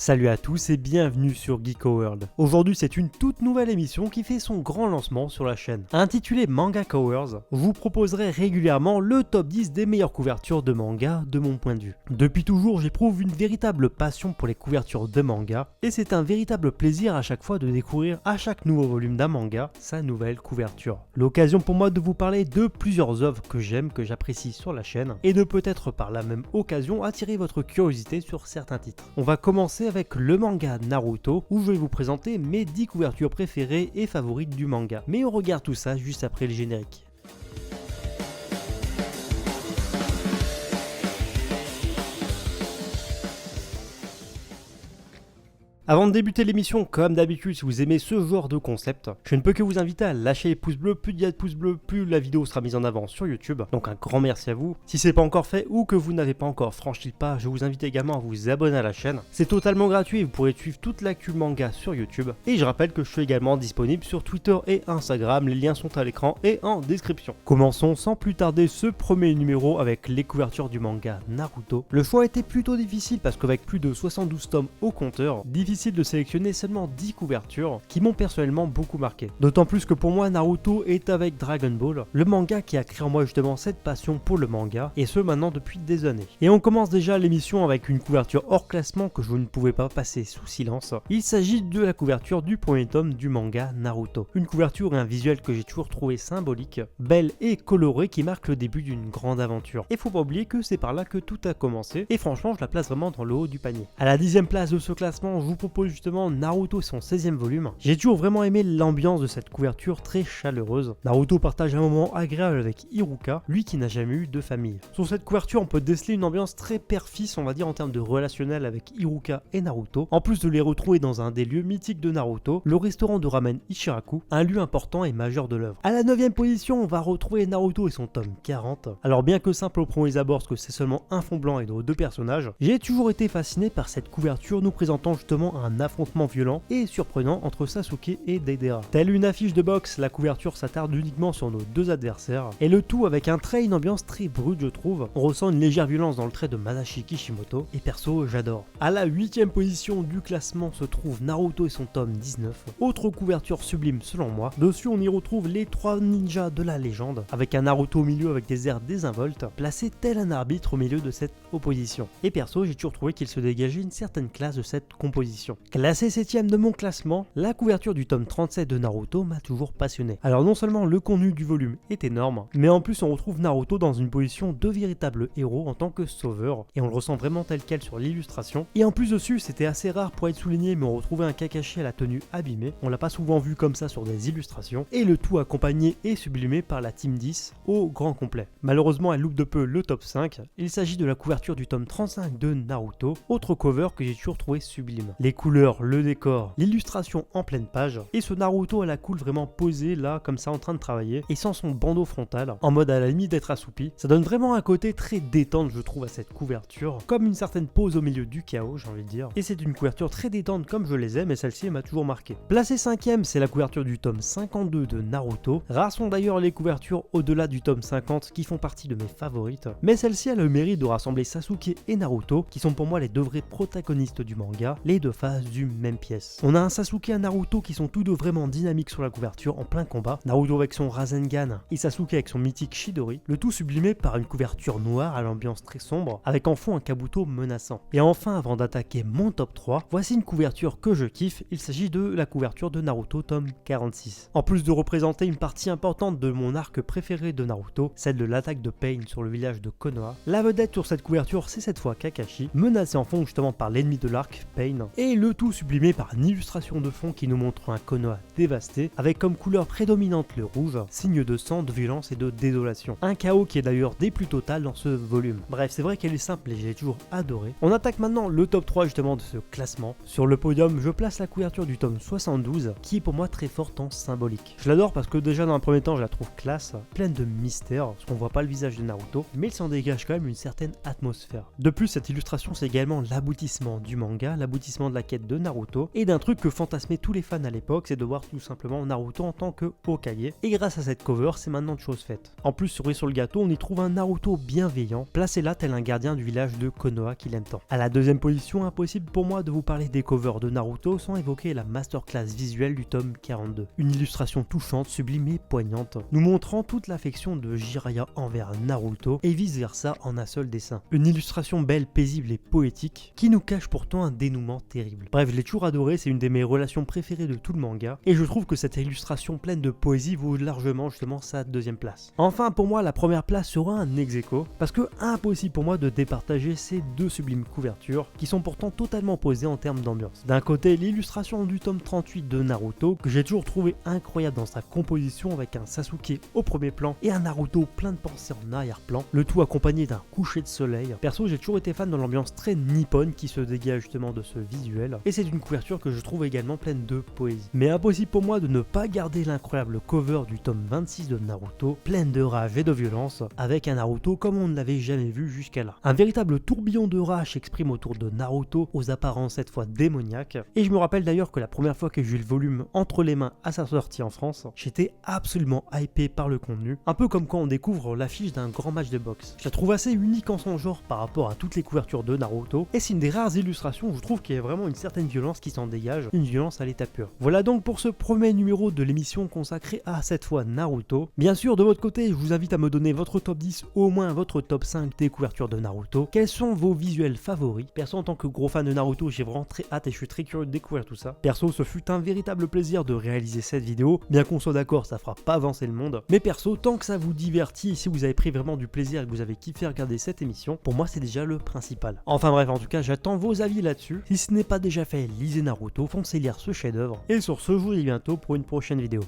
Salut à tous et bienvenue sur Geeko World. Aujourd'hui c'est une toute nouvelle émission qui fait son grand lancement sur la chaîne. Intitulée Manga Covers, je vous proposerai régulièrement le top 10 des meilleures couvertures de manga de mon point de vue. Depuis toujours j'éprouve une véritable passion pour les couvertures de manga et c'est un véritable plaisir à chaque fois de découvrir à chaque nouveau volume d'un manga sa nouvelle couverture. L'occasion pour moi de vous parler de plusieurs œuvres que j'aime, que j'apprécie sur la chaîne et de peut-être par la même occasion attirer votre curiosité sur certains titres. On va commencer avec le manga Naruto où je vais vous présenter mes 10 couvertures préférées et favorites du manga. Mais on regarde tout ça juste après le générique. Avant de débuter l'émission, comme d'habitude, si vous aimez ce genre de concept, je ne peux que vous inviter à lâcher les pouces bleus. Plus il y a de pouces bleus, plus la vidéo sera mise en avant sur YouTube. Donc un grand merci à vous. Si ce n'est pas encore fait ou que vous n'avez pas encore franchi le pas, je vous invite également à vous abonner à la chaîne. C'est totalement gratuit et vous pourrez suivre toute l'actu manga sur YouTube. Et je rappelle que je suis également disponible sur Twitter et Instagram. Les liens sont à l'écran et en description. Commençons sans plus tarder ce premier numéro avec les couvertures du manga Naruto. Le choix était plutôt difficile parce qu'avec plus de 72 tomes au compteur, difficile de sélectionner seulement 10 couvertures qui m'ont personnellement beaucoup marqué. D'autant plus que pour moi Naruto est avec Dragon Ball, le manga qui a créé en moi justement cette passion pour le manga, et ce maintenant depuis des années. Et on commence déjà l'émission avec une couverture hors classement que je ne pouvais pas passer sous silence. Il s'agit de la couverture du premier tome du manga Naruto. Une couverture et un visuel que j'ai toujours trouvé symbolique, belle et colorée qui marque le début d'une grande aventure. Et faut pas oublier que c'est par là que tout a commencé, et franchement je la place vraiment dans le haut du panier. À la 10e place de ce classement, je vous propose justement Naruto et son 16e volume. J'ai toujours vraiment aimé l'ambiance de cette couverture très chaleureuse. Naruto partage un moment agréable avec Iruka, lui qui n'a jamais eu de famille. Sur cette couverture, on peut déceler une ambiance très père-fils, on va dire en termes de relationnel avec Iruka et Naruto, en plus de les retrouver dans un des lieux mythiques de Naruto, le restaurant de ramen Ichiraku, un lieu important et majeur de l'œuvre. À la 9e position, on va retrouver Naruto et son tome 40. Alors bien que simple au premier abord, parce que c'est seulement un fond blanc et nos deux personnages, j'ai toujours été fasciné par cette couverture nous présentant justement un affrontement violent et surprenant entre Sasuke et Deidara. Telle une affiche de boxe, la couverture s'attarde uniquement sur nos deux adversaires, et le tout avec un trait et une ambiance très brute je trouve. On ressent une légère violence dans le trait de Masashi Kishimoto, et perso j'adore. À la 8e position du classement se trouve Naruto et son tome 19, autre couverture sublime selon moi. Dessus on y retrouve les 3 ninjas de la légende, avec un Naruto au milieu avec des airs désinvoltes, placé tel un arbitre au milieu de cette opposition. Et perso j'ai toujours trouvé qu'il se dégageait une certaine classe de cette composition. Classé 7ème de mon classement, la couverture du tome 37 de Naruto m'a toujours passionné. Alors non seulement le contenu du volume est énorme, mais en plus on retrouve Naruto dans une position de véritable héros en tant que sauveur, et on le ressent vraiment tel quel sur l'illustration. Et en plus dessus, c'était assez rare pour être souligné, mais on retrouvait un Kakashi à la tenue abîmée, on l'a pas souvent vu comme ça sur des illustrations, et le tout accompagné et sublimé par la Team 10 au grand complet. Malheureusement elle loupe de peu le top 5, il s'agit de la couverture du tome 35 de Naruto, autre cover que j'ai toujours trouvé sublime. Les couleurs, le décor, l'illustration en pleine page, et ce Naruto à la cool vraiment posé là comme ça en train de travailler et sans son bandeau frontal, en mode à la limite d'être assoupi. Ça donne vraiment un côté très détente je trouve à cette couverture, comme une certaine pause au milieu du chaos j'ai envie de dire, et c'est une couverture très détente comme je les aime et celle-ci m'a toujours marqué. Placé 5ème, c'est la couverture du tome 52 de Naruto. Rares sont d'ailleurs les couvertures au-delà du tome 50 qui font partie de mes favorites, mais celle-ci a le mérite de rassembler Sasuke et Naruto qui sont pour moi les deux vrais protagonistes du manga, les deux faces du même pièce. On a un Sasuke et un Naruto qui sont tous deux vraiment dynamiques sur la couverture en plein combat, Naruto avec son Rasengan et Sasuke avec son mythique Chidori, le tout sublimé par une couverture noire à l'ambiance très sombre avec en fond un Kabuto menaçant. Et enfin, avant d'attaquer mon top 3, voici une couverture que je kiffe, il s'agit de la couverture de Naruto tome 46. En plus de représenter une partie importante de mon arc préféré de Naruto, celle de l'attaque de Pain sur le village de Konoha, la vedette sur cette couverture c'est cette fois Kakashi, menacé en fond justement par l'ennemi de l'arc, Pain, et le tout sublimé par une illustration de fond qui nous montre un Konoha dévasté, avec comme couleur prédominante le rouge, signe de sang, de violence et de désolation. Un chaos qui est d'ailleurs des plus totales dans ce volume. Bref, c'est vrai qu'elle est simple et j'ai toujours adoré. On attaque maintenant le top 3 justement de ce classement. Sur le podium, je place la couverture du tome 72, qui est pour moi très forte en symbolique. Je l'adore parce que déjà dans un premier temps, je la trouve classe, pleine de mystère, parce qu'on voit pas le visage de Naruto, mais il s'en dégage quand même une certaine atmosphère. De plus, cette illustration, c'est également l'aboutissement du manga, l'aboutissement de la quête de Naruto et d'un truc que fantasmaient tous les fans à l'époque, c'est de voir tout simplement Naruto en tant que Hokage. Et grâce à cette cover, c'est maintenant de chose faite. En plus, cerise sur le gâteau, on y trouve un Naruto bienveillant, placé là tel un gardien du village de Konoha qu'il aime tant. À la deuxième position, impossible pour moi de vous parler des covers de Naruto sans évoquer la masterclass visuelle du tome 42. Une illustration touchante, sublime et poignante, nous montrant toute l'affection de Jiraiya envers Naruto et vice versa en un seul dessin. Une illustration belle, paisible et poétique qui nous cache pourtant un dénouement terrible. Bref, je l'ai toujours adoré, c'est une de mes relations préférées de tout le manga et je trouve que cette illustration pleine de poésie vaut largement justement sa deuxième place. Enfin, pour moi, la première place sera un ex-aequo parce que impossible pour moi de départager ces deux sublimes couvertures qui sont pourtant totalement opposées en termes d'ambiance. D'un côté, l'illustration du tome 38 de Naruto que j'ai toujours trouvé incroyable dans sa composition avec un Sasuke au premier plan et un Naruto plein de pensées en arrière-plan, le tout accompagné d'un coucher de soleil. Perso, j'ai toujours été fan de l'ambiance très nippone qui se dégage justement de ce visuel et c'est une couverture que je trouve également pleine de poésie. Mais impossible pour moi de ne pas garder l'incroyable cover du tome 26 de Naruto, pleine de rage et de violence, avec un Naruto comme on ne l'avait jamais vu jusqu'à là. Un véritable tourbillon de rage s'exprime autour de Naruto, aux apparences cette fois démoniaques, et je me rappelle d'ailleurs que la première fois que j'ai eu le volume entre les mains à sa sortie en France, j'étais absolument hypé par le contenu, un peu comme quand on découvre l'affiche d'un grand match de boxe. Je la trouve assez unique en son genre par rapport à toutes les couvertures de Naruto, et c'est une des rares illustrations où je trouve qu'il y a vraiment une certaine violence qui s'en dégage, une violence à l'état pur. Voilà donc pour ce premier numéro de l'émission consacrée à cette fois Naruto. Bien sûr, de votre côté, je vous invite à me donner votre top 10, ou au moins votre top 5 des couvertures de Naruto. Quels sont vos visuels favoris? Perso, en tant que gros fan de Naruto, j'ai vraiment très hâte et je suis très curieux de découvrir tout ça. Perso, ce fut un véritable plaisir de réaliser cette vidéo. Bien qu'on soit d'accord, ça fera pas avancer le monde. Mais perso, tant que ça vous divertit, si vous avez pris vraiment du plaisir et que vous avez kiffé regarder cette émission, pour moi c'est déjà le principal. Enfin bref, en tout cas, j'attends vos avis là-dessus. Si ce n'est pas déjà fait, lisez Naruto, foncez lire ce chef-d'œuvre. Et sur ce, je vous dis bientôt pour une prochaine vidéo.